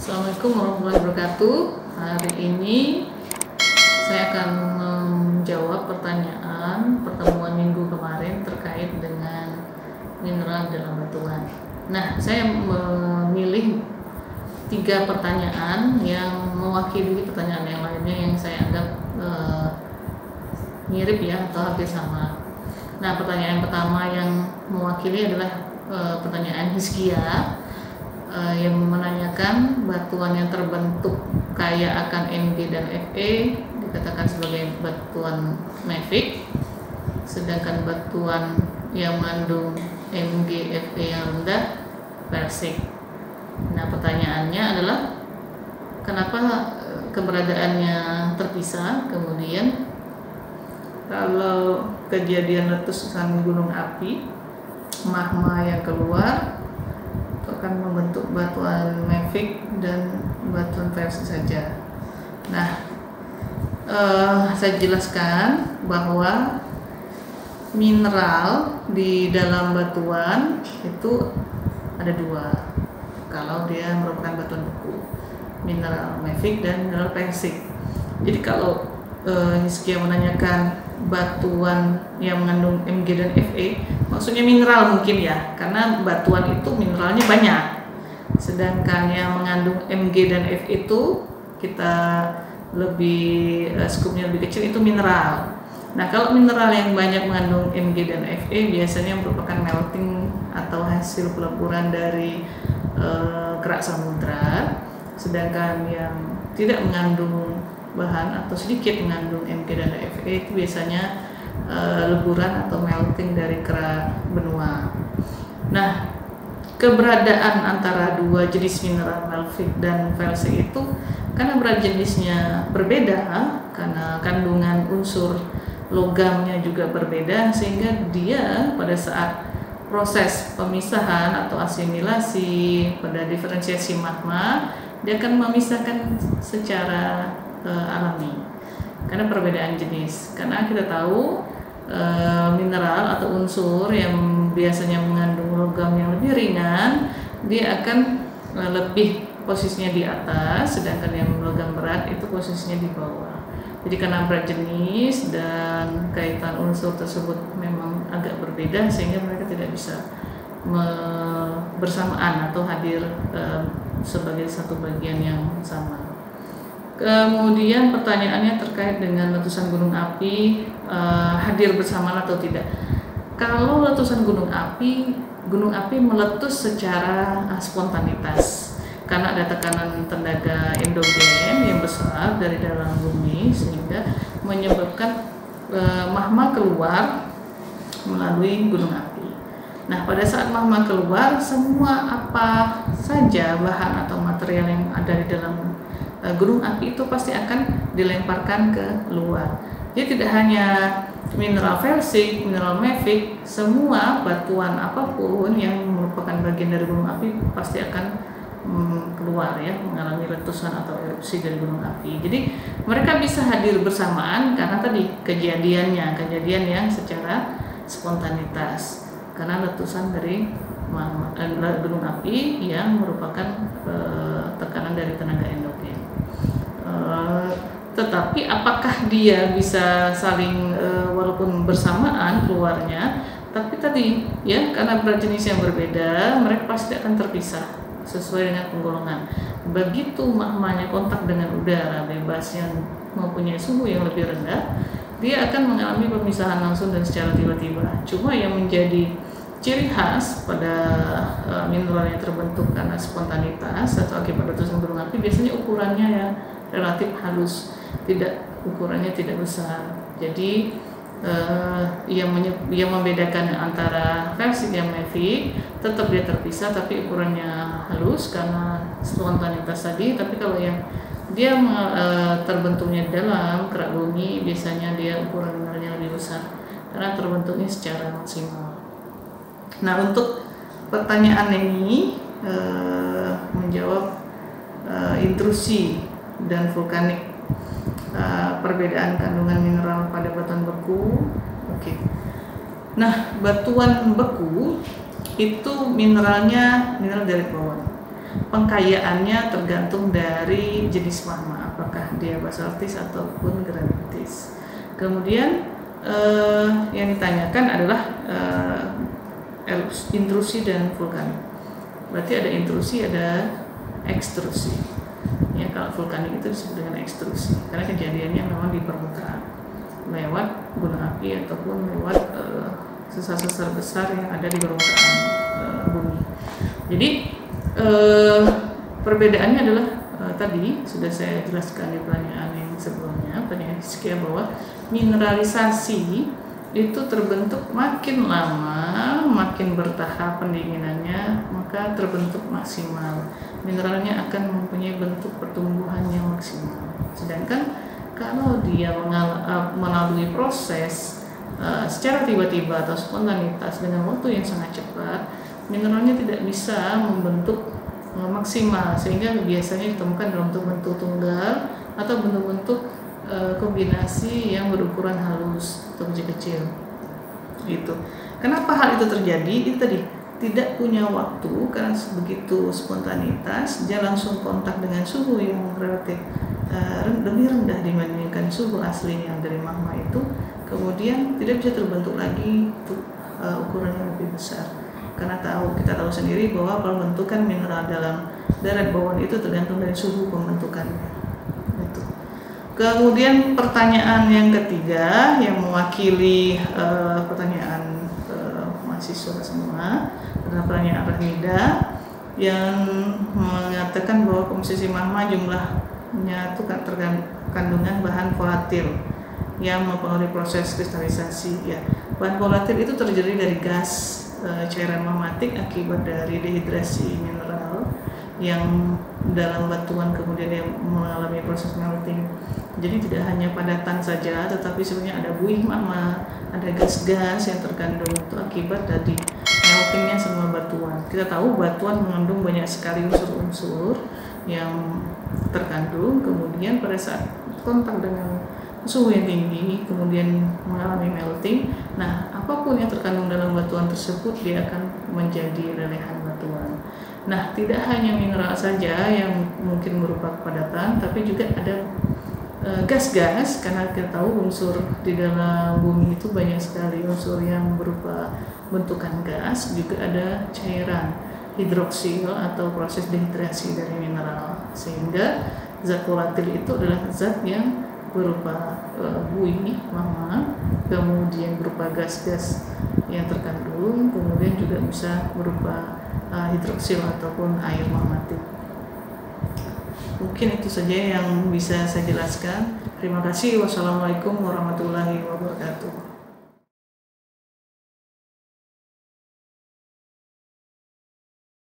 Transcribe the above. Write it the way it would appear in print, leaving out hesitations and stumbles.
Assalamualaikum warahmatullahi wabarakatuh. Hari ini saya akan menjawab pertanyaan pertemuan minggu kemarin terkait dengan mineral dalam batuan. Nah, saya memilih 3 pertanyaan yang mewakili pertanyaan yang lainnya yang saya anggap mirip ya atau hampir sama. Nah, pertanyaan pertama yang mewakili adalah pertanyaan Hizkia yang menanyakan batuan yang terbentuk kaya akan Mg dan Fe dikatakan sebagai batuan mafic, sedangkan batuan yang mengandung Mg Fe yang rendah felsic. Nah, pertanyaannya adalah kenapa keberadaannya terpisah, kemudian kalau kejadian letusan gunung api, magma yang keluar akan membentuk batuan mafic dan batuan felsic saja. Nah, saya jelaskan bahwa mineral di dalam batuan itu ada 2. Kalau dia merupakan batuan beku, mineral mafic dan mineral felsic. Jadi kalau Hizkia menanyakan batuan yang mengandung Mg dan Fe, maksudnya mineral mungkin ya, karena batuan itu mineralnya banyak. Sedangkan yang mengandung Mg dan Fe itu kita lebih skupnya lebih kecil, itu mineral. Nah, kalau mineral yang banyak mengandung Mg dan Fe biasanya merupakan melting atau hasil peleburan dari kerak samudra. Sedangkan yang tidak mengandung bahan atau sedikit mengandung Mg dan Fe itu biasanya leburan atau melting dari kerak benua. Nah, keberadaan antara 2 jenis mineral mafic dan felsic itu karena berat jenisnya berbeda, karena kandungan unsur logamnya juga berbeda, sehingga dia pada saat proses pemisahan atau asimilasi pada diferensiasi magma, dia akan memisahkan secara alami karena perbedaan jenis. Karena kita tahu mineral atau unsur yang biasanya mengandung logam yang lebih ringan, dia akan lebih posisinya di atas, sedangkan yang logam berat itu posisinya di bawah. Jadi karena berat jenis dan kaitan unsur tersebut memang agak berbeda, sehingga mereka tidak bisa bersamaan atau hadir sebagai satu bagian yang sama. Kemudian pertanyaannya terkait dengan letusan gunung api hadir bersamaan atau tidak. Kalau letusan gunung api meletus secara spontanitas karena ada tekanan tenaga endogen yang besar dari dalam bumi, sehingga menyebabkan magma keluar melalui gunung api. Nah, pada saat magma keluar, semua apa saja bahan atau material yang ada di dalam gunung api itu pasti akan dilemparkan ke luar. Jadi tidak hanya mineral felsic, mineral mafic, semua batuan apapun yang merupakan bagian dari gunung api pasti akan keluar ya, mengalami letusan atau erupsi dari gunung api. Jadi mereka bisa hadir bersamaan karena tadi kejadian yang secara spontanitas, karena letusan dari gunung api yang merupakan tekanan dari tenaga endogen. Tetapi apakah dia bisa saling walaupun bersamaan keluarnya, tapi tadi ya karena berat jenis yang berbeda, mereka pasti akan terpisah sesuai dengan penggolongan. Begitu magmanya kontak dengan udara bebas yang mempunyai suhu yang lebih rendah, dia akan mengalami pemisahan langsung dan secara tiba-tiba. Cuma yang menjadi ciri khas pada mineral yang terbentuk karena spontanitas atau akibat letusan gunung api, biasanya ukurannya yang relatif halus, ukurannya tidak besar. Jadi yang membedakan antara felsic dan mafic, tetap dia terpisah tapi ukurannya halus karena spontanitas tadi. Tapi kalau yang dia terbentuknya dalam kerak bumi, biasanya dia ukuran mineralnya lebih besar karena terbentuknya secara maksimal. Nah, untuk pertanyaan ini menjawab intrusi dan vulkanik, perbedaan kandungan mineral pada batuan beku. Oke. Nah, batuan beku itu mineralnya mineral dari bawah. pengkayaannya tergantung dari jenis magma, apakah dia basaltis ataupun granitis. Kemudian yang ditanyakan adalah intrusi dan vulkanik. Berarti ada intrusi, ada ekstrusi. Ya, kalau vulkanik itu disebut dengan ekstrusi karena kejadiannya memang di permukaan lewat gunung api ataupun lewat sesar-sesar besar yang ada di permukaan bumi. Jadi perbedaannya adalah tadi sudah saya jelaskan di pertanyaan yang sebelumnya, pertanyaan Hiskia, bahwa mineralisasi itu terbentuk makin lama, makin bertahap pendinginannya, maka terbentuk maksimal. Mineralnya akan mempunyai bentuk pertumbuhan yang maksimal. Sedangkan kalau dia melalui proses secara tiba-tiba atau spontanitas dengan waktu yang sangat cepat, mineralnya tidak bisa membentuk maksimal, sehingga biasanya ditemukan dalam bentuk tunggal atau bentuk-bentuk kombinasi yang berukuran halus atau kecil-kecil gitu. Kenapa hal itu terjadi? Itu tadi tidak punya waktu karena begitu spontanitas dia langsung kontak dengan suhu yang relatif lebih rendah dibandingkan suhu asli yang dari magma itu, kemudian tidak bisa terbentuk lagi ukuran yang lebih besar. Karena kita tahu sendiri bahwa pembentukan mineral dalam darat bawah itu tergantung dari suhu pembentukannya. Kemudian pertanyaan yang ketiga yang mewakili pertanyaan mahasiswa semua adalah pertanyaan Rahmida yang mengatakan bahwa komposisi magma jumlahnya itu kandungan bahan volatil yang mempengaruhi proses kristalisasi. Ya, bahan volatil itu terdiri dari gas, cairan magmatik akibat dari dehidrasi mineral yang dalam batuan kemudian dia mengalami proses melting. Jadi tidak hanya padatan saja, tetapi sebenarnya ada buih magma, ada gas-gas yang terkandung itu akibat dari meltingnya semua batuan. Kita tahu batuan mengandung banyak sekali unsur-unsur yang terkandung, kemudian pada saat kontak dengan suhu yang tinggi, kemudian mengalami melting. Nah, apapun yang terkandung dalam batuan tersebut dia akan menjadi lelehan batuan. Nah, tidak hanya mineral saja yang mungkin berupa kepadatan, tapi juga ada gas-gas, karena kita tahu unsur di dalam bumi itu banyak sekali unsur yang berupa bentukan gas, juga ada cairan hidroksil atau proses dehidrasi dari mineral, sehingga zat volatil itu adalah zat yang berupa buih magma, kemudian berupa gas-gas yang terkandung, kemudian juga bisa berupa hidroksil ataupun air magmatik. Mungkin itu saja yang bisa saya jelaskan. Terima kasih. Wassalamualaikum warahmatullahi wabarakatuh.